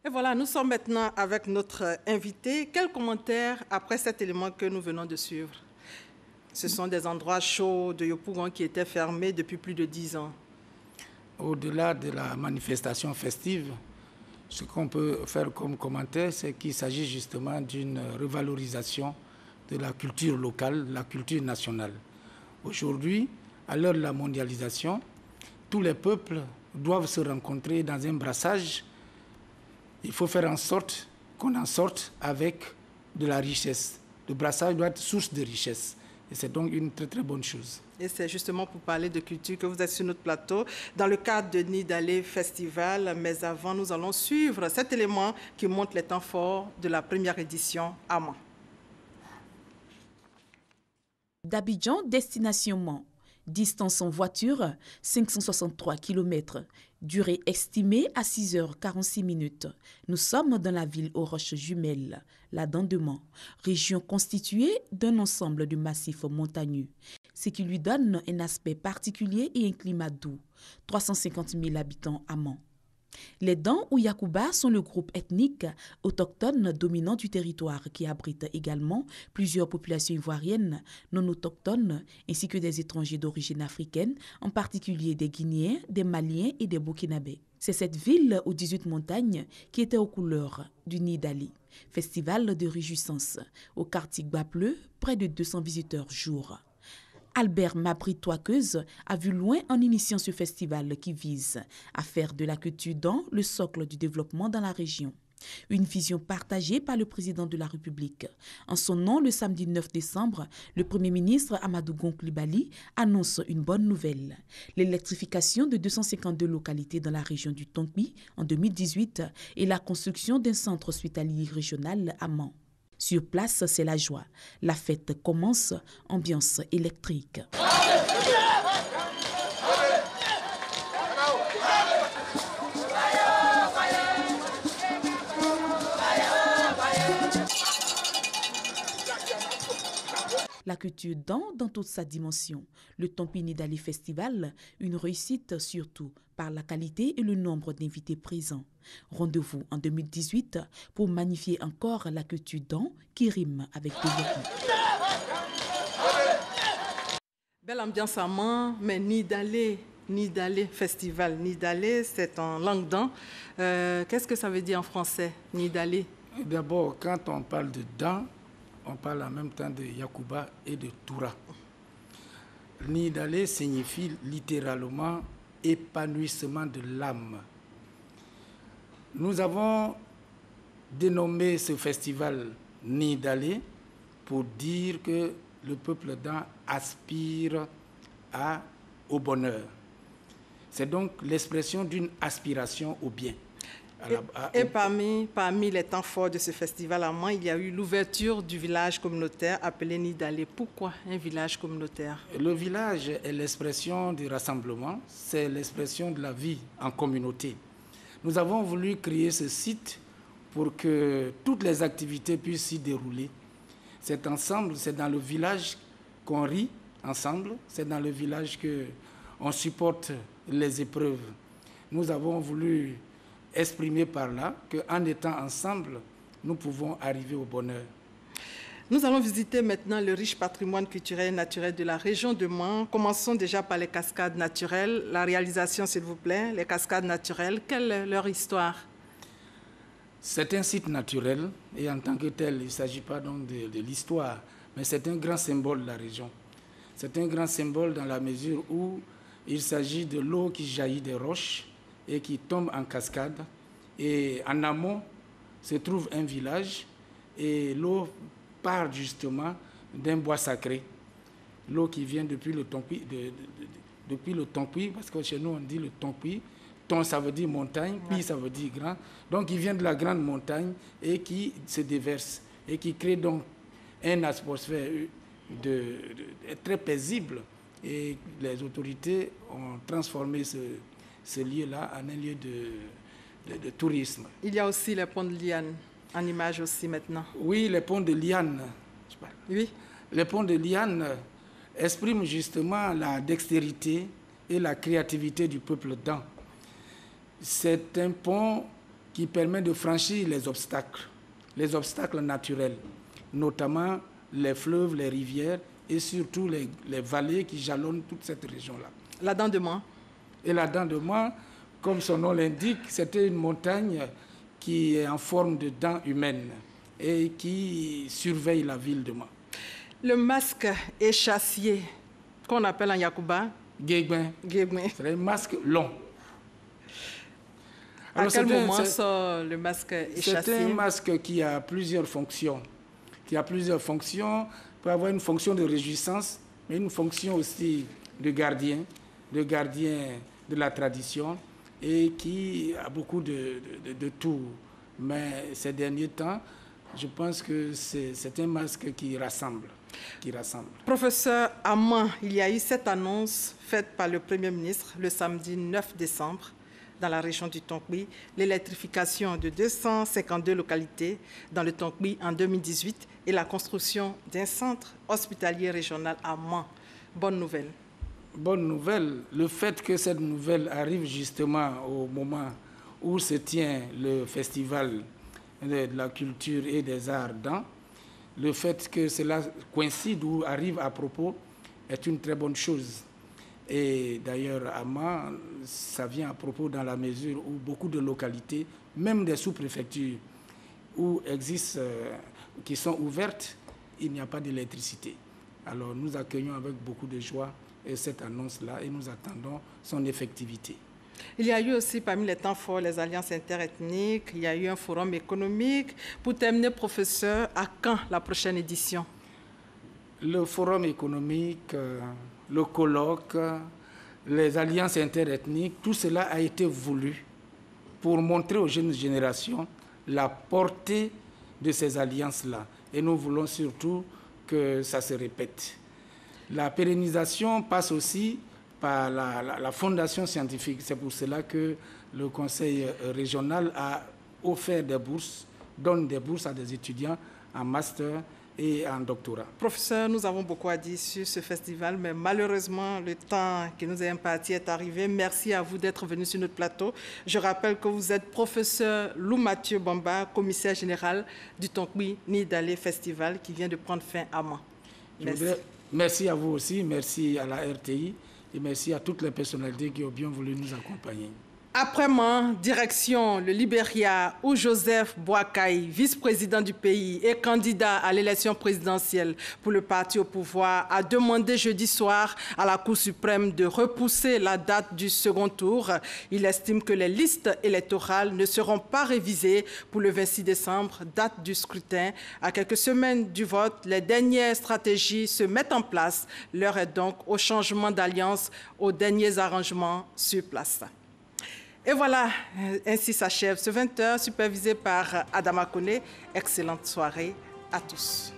Et voilà, nous sommes maintenant avec notre invité. Quel commentaire après cet élément que nous venons de suivre? Ce sont des endroits chauds de Yopougon qui étaient fermés depuis plus de 10 ans. Au-delà de la manifestation festive, ce qu'on peut faire comme commentaire, c'est qu'il s'agit justement d'une revalorisation de la culture locale, la culture nationale. Aujourd'hui, à l'heure de la mondialisation, tous les peuples doivent se rencontrer dans un brassage. Il faut faire en sorte qu'on en sorte avec de la richesse. Le brassage doit être source de richesse. Et c'est donc une très très bonne chose. Et c'est justement pour parler de culture que vous êtes sur notre plateau, dans le cadre de Nidalé Festival. Mais avant, nous allons suivre cet élément qui montre les temps forts de la première édition à Mans. D'Abidjan, destination Mans. Distance en voiture, 563 km. Durée estimée à 6h46. Nous sommes dans la ville aux roches jumelles, la Dent de Mans, région constituée d'un ensemble de massifs montagneux, ce qui lui donne un aspect particulier et un climat doux. 350 000 habitants à Mans. Les Dents ou Yakouba sont le groupe ethnique autochtone dominant du territoire qui abrite également plusieurs populations ivoiriennes non autochtones ainsi que des étrangers d'origine africaine, en particulier des Guinéens, des Maliens et des Burkinabés. C'est cette ville aux 18 montagnes qui était aux couleurs du Nidalé, festival de réjouissance. Au quartier Gbapleu, près de 200 visiteurs jour. Albert Mabry-Toiqueuse a vu loin en initiant ce festival qui vise à faire de la culture dans le socle du développement dans la région. Une vision partagée par le président de la République. En son nom, le samedi 9 décembre, le Premier ministre Amadou Gon Coulibaly annonce une bonne nouvelle. L'électrification de 252 localités dans la région du Tonkpi en 2018 et la construction d'un centre hospitalier régional à Mans. Sur place, c'est la joie. La fête commence, ambiance électrique. La culture dans toute sa dimension. Le Tonkpi Nidalé Festival, une réussite surtout par la qualité et le nombre d'invités présents. Rendez-vous en 2018 pour magnifier encore la culture dans qui rime avec développement. Belle ambiance à Mans, mais Nidalé Festival. Nidalé, c'est en langue dent. Qu'est-ce que ça veut dire en français, Nidalé? D'abord, quand on parle de dents, on parle en même temps de Yakouba et de Toura. Nidalé signifie littéralement épanouissement de l'âme. Nous avons dénommé ce festival Nidalé pour dire que le peuple Dan aspire au bonheur. C'est donc l'expression d'une aspiration au bien. Et parmi les temps forts de ce festival à Mans, il y a eu l'ouverture du village communautaire appelé Nidalé. Pourquoi un village communautaire? Le village est l'expression du rassemblement, c'est l'expression de la vie en communauté. Nous avons voulu créer ce site pour que toutes les activités puissent s'y dérouler. C'est ensemble, c'est dans le village qu'on rit ensemble, c'est dans le village qu'on supporte les épreuves. Nous avons voulu exprimer par là qu'en étant ensemble, nous pouvons arriver au bonheur. Nous allons visiter maintenant le riche patrimoine culturel et naturel de la région de Mans. Commençons déjà par les cascades naturelles. La réalisation, s'il vous plaît, les cascades naturelles, quelle est leur histoire? C'est un site naturel et en tant que tel, il ne s'agit pas donc de l'histoire, mais c'est un grand symbole de la région. C'est un grand symbole dans la mesure où il s'agit de l'eau qui jaillit des roches et qui tombe en cascade. Et en amont se trouve un village et l'eau part justement d'un bois sacré. L'eau qui vient depuis le Tonkpi, depuis le Tonkpi, parce que chez nous on dit le Tonkpi. Ton ça veut dire montagne, Pi ça veut dire grand. Donc il vient de la grande montagne et qui se déverse et qui crée donc une atmosphère très paisible. Et les autorités ont transformé ce lieu-là en un lieu de tourisme. Il y a aussi les ponts de liane, en image aussi maintenant. Oui, les ponts de liane. Oui. Les ponts de liane expriment justement la dextérité et la créativité du peuple Dan. C'est un pont qui permet de franchir les obstacles naturels, notamment les fleuves, les rivières et surtout les vallées qui jalonnent toute cette région-là. La Dent de Mans. Et la Dent de Mans, comme son nom l'indique, c'était une montagne qui est en forme de dent humaine et qui surveille la ville de Mans. Le masque échassier, qu'on appelle en Yakouba Guéguin. C'est un masque long. Alors, à quel moment sort le masque échassier? C'est un masque qui a plusieurs fonctions. Il peut avoir une fonction de réjouissance, mais une fonction aussi de gardien de la tradition et qui a beaucoup de tours. Mais ces derniers temps, je pense que c'est un masque qui rassemble. Professeur Aman, il y a eu cette annonce faite par le Premier ministre le samedi 9 décembre dans la région du Tonkoui, l'électrification de 252 localités dans le Tonkoui en 2018 et la construction d'un centre hospitalier régional à Mans. Bonne nouvelle. Bonne nouvelle. Le fait que cette nouvelle arrive justement au moment où se tient le festival de la culture et des arts dans, le fait que cela coïncide ou arrive à propos est une très bonne chose. Et d'ailleurs, à Mans, ça vient à propos dans la mesure où beaucoup de localités, même des sous-préfectures, qui sont ouvertes, il n'y a pas d'électricité. Alors nous accueillons avec beaucoup de joie cette annonce-là et nous attendons son effectivité. Il y a eu aussi parmi les temps forts les alliances interethniques, il y a eu un forum économique. Pour terminer, professeur, à quand la prochaine édition? Le forum économique, le colloque, les alliances interethniques, tout cela a été voulu pour montrer aux jeunes générations la portée de ces alliances-là. Et nous voulons surtout que ça se répète. La pérennisation passe aussi par la fondation scientifique. C'est pour cela que le conseil régional a offert des bourses, donne des bourses à des étudiants en master et en doctorat. Professeur, nous avons beaucoup à dire sur ce festival, mais malheureusement, le temps qui nous est imparti est arrivé. Merci à vous d'être venu sur notre plateau. Je rappelle que vous êtes professeur Lou Mathieu Bamba, commissaire général du Tonkoui Nidalé Festival qui vient de prendre fin à Mans. Merci. Merci à vous aussi, merci à la RTI et merci à toutes les personnalités qui ont bien voulu nous accompagner. Après-midi, direction le Libéria, où Joseph Boakai, vice-président du pays et candidat à l'élection présidentielle pour le parti au pouvoir, a demandé jeudi soir à la Cour suprême de repousser la date du second tour. Il estime que les listes électorales ne seront pas révisées pour le 26 décembre, date du scrutin. À quelques semaines du vote, les dernières stratégies se mettent en place. L'heure est donc au changement d'alliance, aux derniers arrangements sur place. Et voilà, ainsi s'achève ce 20h, supervisé par Adama Kone. Excellente soirée à tous.